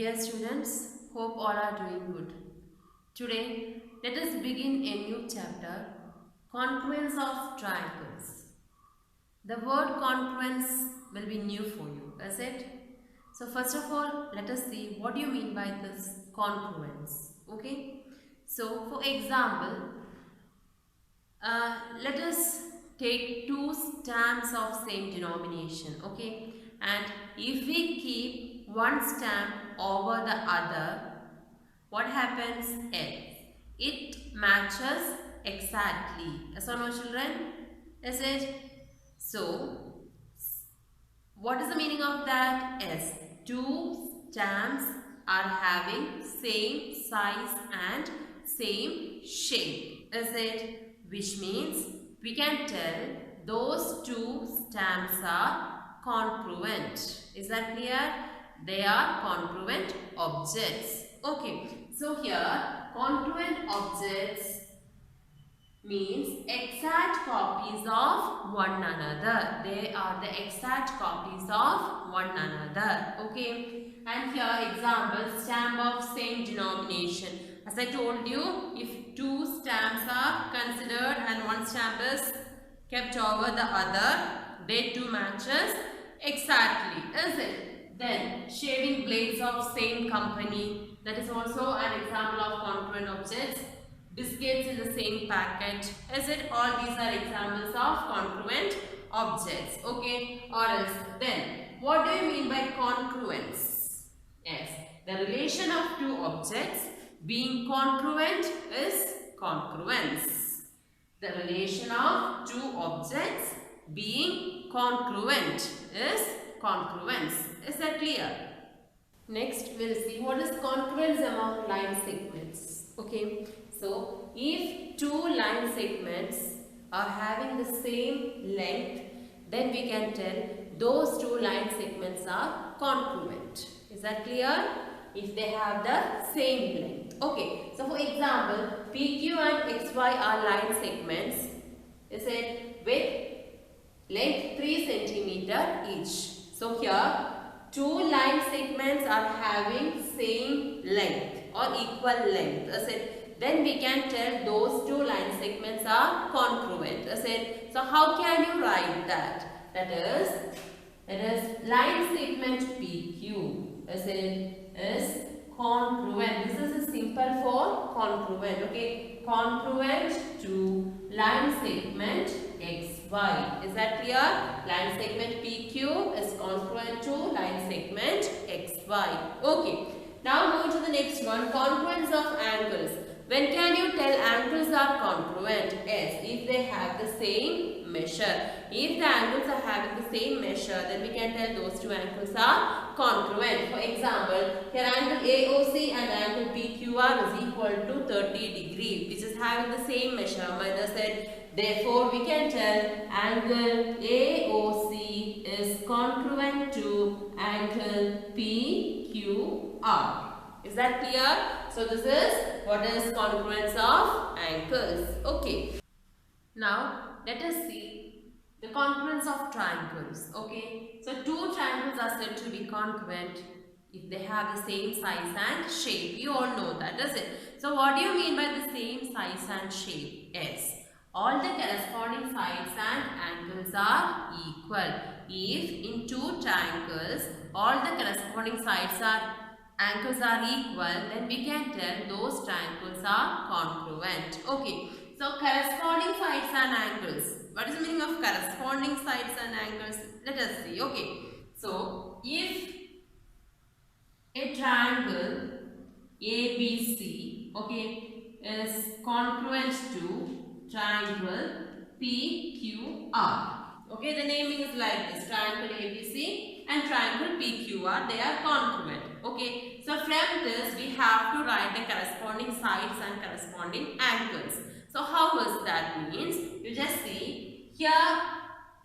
Dear students, hope all are doing good. Today, let us begin a new chapter, Congruence of Triangles. The word congruence will be new for you, is it? So first of all, let us see what do you mean by this congruence, okay? So for example, let us take two stamps of same denomination, okay? And if we keep one stamp over the other, what happens is it matches exactly. Yes or no, children? Is it? So, what is the meaning of that? Is two stamps are having same size and same shape. Is it? Which means we can tell those two stamps are congruent. Is that clear? They are congruent objects. Okay. So here congruent objects means exact copies of one another. They are the exact copies of one another. Okay. And here example, stamp of same denomination. As I told you, if two stamps are considered and one stamp is kept over the other, they two matches exactly, is it? Then shaving blades of same company, that is also an example of congruent objects. Biscuits in the same packet, is it? All these are examples of congruent objects, okay? Or else then what do you mean by congruence? Yes, the relation of two objects being congruent is congruence. The relation of two objects being congruent is congruence. Is that clear? Next, we'll see what is congruence among line segments. Okay, so if two line segments are having the same length, then we can tell those two line segments are congruent. Is that clear? If they have the same length. Okay, so for example, PQ and XY are line segments. Is it with length 3 centimeter each. So here two line segments are having same length or equal length. Is it? Then we can tell those two line segments are congruent. Is it? So how can you write that? That is line segment PQ. Is it? Is congruent. This is a simple for congruent. Okay, congruent to line segment XY. Is that clear? Line segment PQ is congruent to line segment XY. Okay. Now move to the next one. Congruence of angles. When can you tell angles are congruent? Yes, if they have the same measure. If the angles are having the same measure, then we can tell those two angles are congruent. For example, here angle AOC and angle PQR is equal to 30 degree, which is having the same measurement. As said, therefore, we can tell angle AOC is congruent to angle PQR. Is that clear? So this is what is congruence of angles. Okay. Now let us see the congruence of triangles. Okay. So two triangles are said to be congruent if they have the same size and shape. You all know that, does it? So what do you mean by the same size and shape? Yes. All the corresponding sides and angles are equal. If in two triangles all the corresponding angles are equal, then we can tell those triangles are congruent. Okay. So corresponding sides and angles. What is the meaning of corresponding sides and angles? Let us see. Okay. So if a triangle ABC, okay, is congruent to triangle PQR. Okay, the naming is like this: triangle ABC and triangle PQR, they are congruent. Okay, so from this we have to write the corresponding sides and corresponding angles. So how is that means? You just see here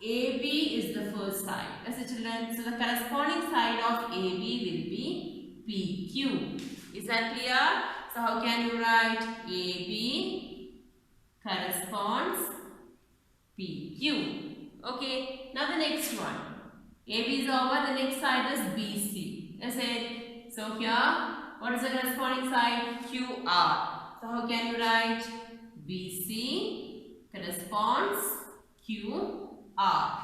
AB is the first side. As it children, so the corresponding side of AB will be PQ. Is that clear? So how can you write? AB corresponds PQ. Okay, now the next one. AB is over, the next side is BC. Is it? So here, what is the corresponding side? QR. So how can you write? BC corresponds QR.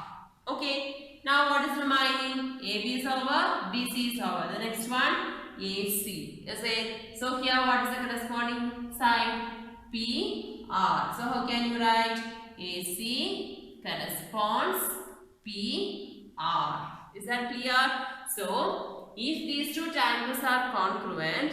Okay. Now what is remaining? AB is over, BC is over. The next one, AC. Is it? So here what is the corresponding side? PR. So how can you write? AC corresponds PR. Is that clear? So if these two triangles are congruent,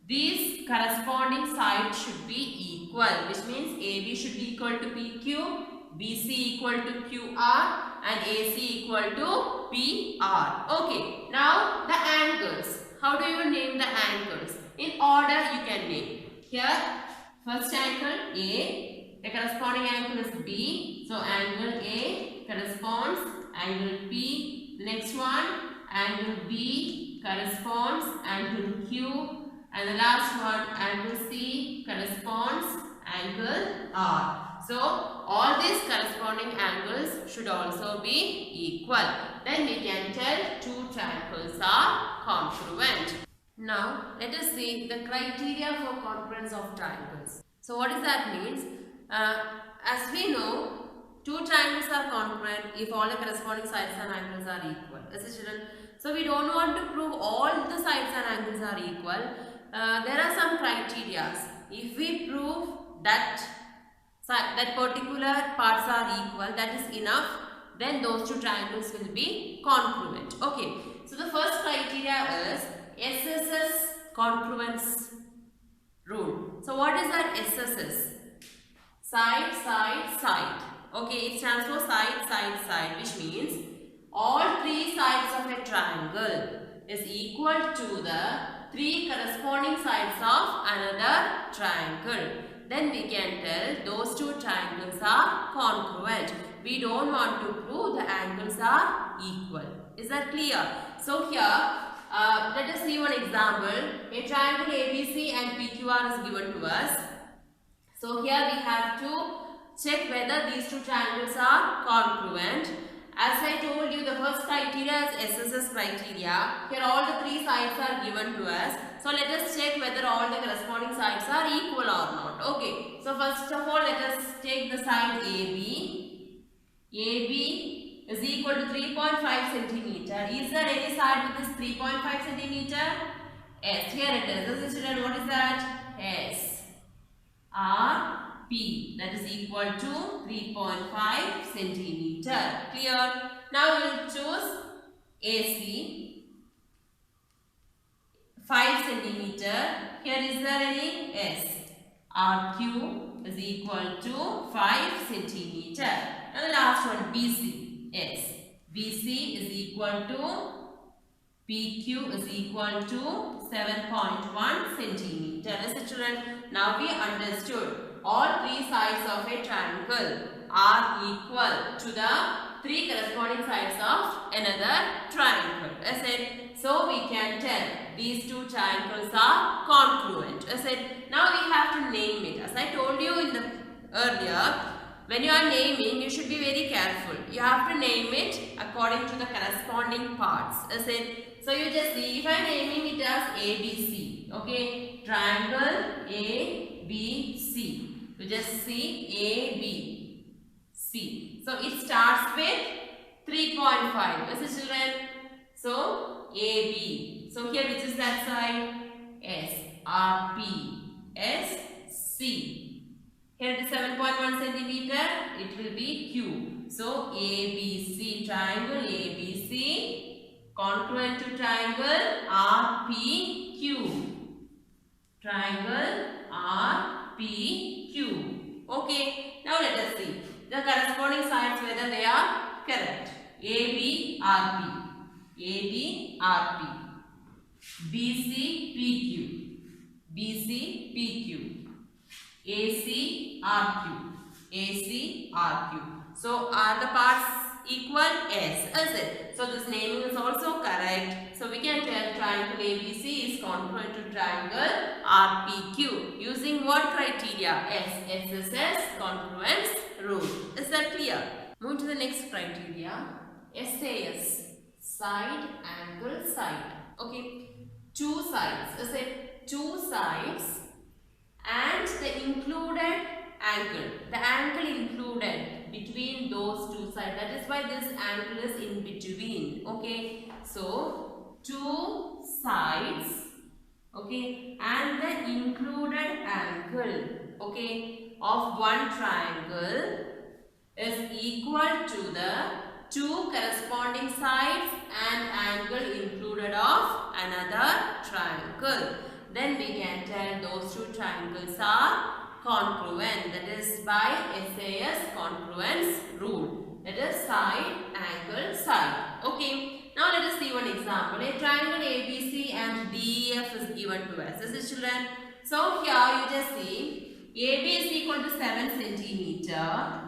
these corresponding sides should be equal, which means AB should be equal to PQ, BC equal to QR and AC equal to PR. Okay, now the angles. How do you name the angles? In order you can name. Here, first angle A, the corresponding angle is B. So angle A corresponds angle B. The next one, angle B corresponds angle Q. And the last one, angle C corresponds angle R. So all these corresponding angles should also be equal. Then we can tell two triangles are congruent. Now let us see the criteria for congruence of triangles. So what does that mean? As we know, two triangles are congruent if all the corresponding sides and angles are equal. So we don't want to prove all the sides and angles are equal. There are some criteria. If we prove that particular parts are equal, that is enough, then those two triangles will be congruent. Okay, so the first criteria is SSS congruence rule. So what is that SSS? Side, side, side. Okay, it stands for side, side, side, which means all three sides of a triangle is equal to the three corresponding sides of another triangle. Then we can tell those two triangles are congruent. We don't want to prove the angles are equal. Is that clear? So here, let us see one example. A triangle ABC and PQR is given to us. So here we have to check whether these two triangles are congruent. As I told you, the first criteria is SSS criteria. Here all the three sides are given to us. So let us check whether all the corresponding sides are equal or not. Okay. So first of all, let us take the side AB. AB is equal to 3.5 centimeter. Is there any side with this 3.5 centimeter? Yes, here it is. This is student, what is that? S. R. P, that is equal to 3.5 centimeter. Clear? Now we will choose AC 5 centimeter. Here is there any? S. RQ is equal to 5 centimeter. And the last one BC. S. BC is equal to PQ is equal to 7.1 centimeter. Listen children, now we understood all three sides of a triangle are equal to the three corresponding sides of another triangle. As said, so we can tell these two triangles are congruent. As said, now we have to name it. As I told you in the earlier, when you are naming, you should be very careful. You have to name it according to the corresponding parts. As said, so you just see, if I am naming it as ABC, okay, triangle ABC. You just see ABC. So it starts with 3.5. Is it children? So AB. So here which is that side? S. RP. SC. Here it is 7.1 centimeter. It will be Q. So ABC. Triangle ABC. Congruent to triangle RPQ. Triangle RPQ. Okay. Now let us see the corresponding sides whether they are correct. AB RP. AB RP. BC PQ. BC PQ. AC RQ. AC RQ. So are the parts equal? Yes, is it? So this naming is also correct. So we can tell triangle ABC is congruent to triangle RPQ. Using what criteria? Yes, SSS congruence rule. Is that clear? Move to the next criteria. SAS, side angle side. Okay. two sides. Is it two sides and the included angle. The angle included between those two sides. That is why this angle is in between. Okay. So two sides. Okay. And the included angle. Okay. Of one triangle is equal to the two corresponding sides and angle included of another triangle. Then we can tell those two triangles are congruent. That is by SAS congruence rule. That is side, angle, side. Okay. Now let us see one example. A triangle ABC and DEF is given to us. Is it, children? So here you just see AB is equal to 7 centimeter.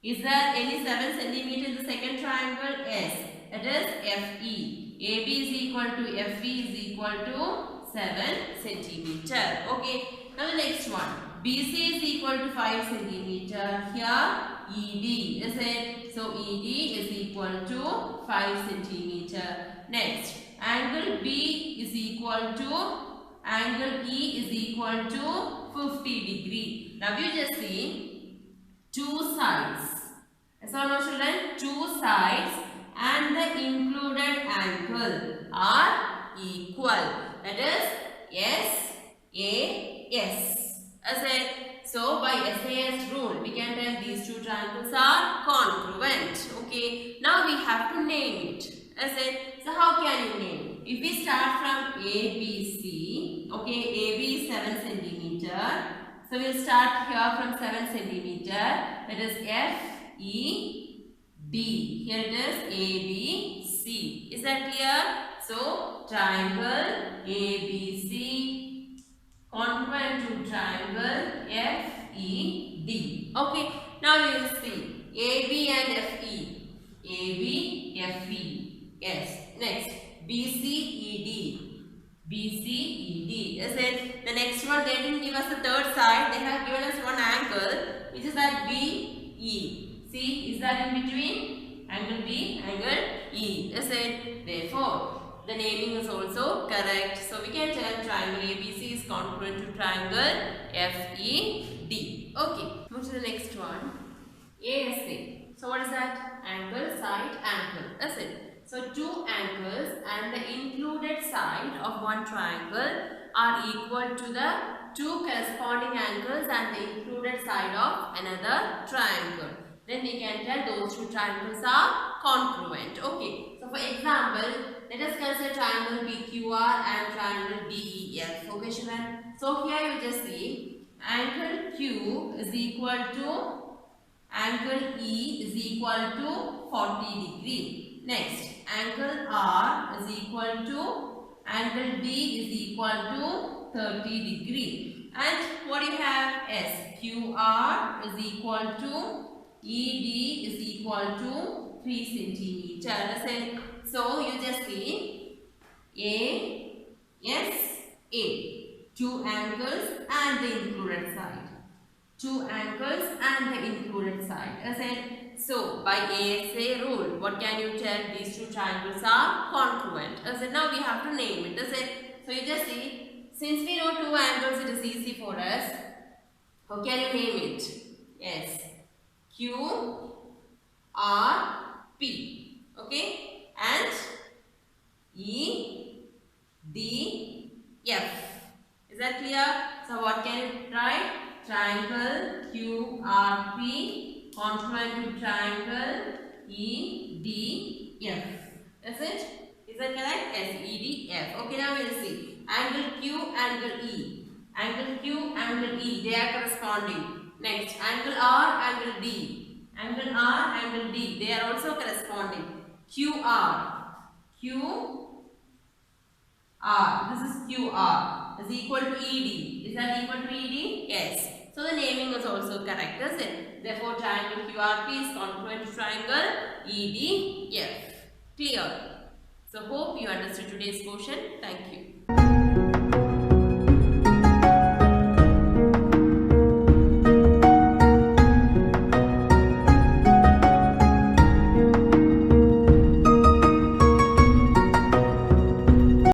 Is there any 7 centimeter in the second triangle? Yes. It is FE. AB is equal to FE is equal to 7 centimeter. Okay. Now the next one. BC is equal to 5 centimeter. Here ED. Is it? So ED is equal to 5 centimeter. Next. Angle B is equal to angle E is equal to 50 degree. Now you just see two sides. So now children, two sides and the included angle are equal. That is S, A, S. As it. So by SAS rule, we can tell these two triangles are congruent. Okay. Now we have to name it. As it. So how can you name? If we start from ABC, okay, AB is 7 centimeter. So we'll start here from 7 centimeter. That is F, E, D. Here it is A, B, C. Is that clear? So triangle ABC congruent to triangle F, E, D. Okay. Now we will see AB and FE. AB, FE. Yes. Next BC, ED. BC, ED. Is it? The next one, they didn't give us the third side. They have given us one angle, which is that BE. See, is that in between? Angle B, angle E. Is it? Therefore, the naming is also correct. So we can tell triangle ABC is congruent to triangle FED. Okay. Move to the next one. ASA. So what is that? Angle, side, angle. Is it? So two angles and the included side of one triangle are equal to the two corresponding angles and the included side of another triangle. Then we can tell those two triangles are congruent. Okay. So for example, let us consider triangle PQR and triangle DEF. Okay, children. So here you just see angle Q is equal to angle E is equal to 40 degree. Next, angle R is equal to angle D is equal to 30 degree. And what do you have? S. QR is equal to ED is equal to 3 centimeter. So you just see A, S, A. Two angles and the included side. Two angles and the included side. So by ASA rule, what can you tell? These two triangles are congruent. Now we have to name it. So you just see, since we know two angles, it is easy for us. How can you name it? Yes. Q, R, P. Okay. And E, D, F. Is that clear? So what can you write? Triangle QRP congruent to triangle EDF. Is it? Is that correct? Yes, EDF. Okay, now we will see. Angle Q, angle E. Angle Q, angle E. They are corresponding. Next, angle R, angle D. Angle R, angle D. They are also corresponding. QR. QR. This is QR. Is equal to ED. Is that equal to ED? Yes. So the naming is also correct, is it? Therefore, triangle QRP is congruent to triangle EDF. Clear? So hope you understood today's question. Thank you.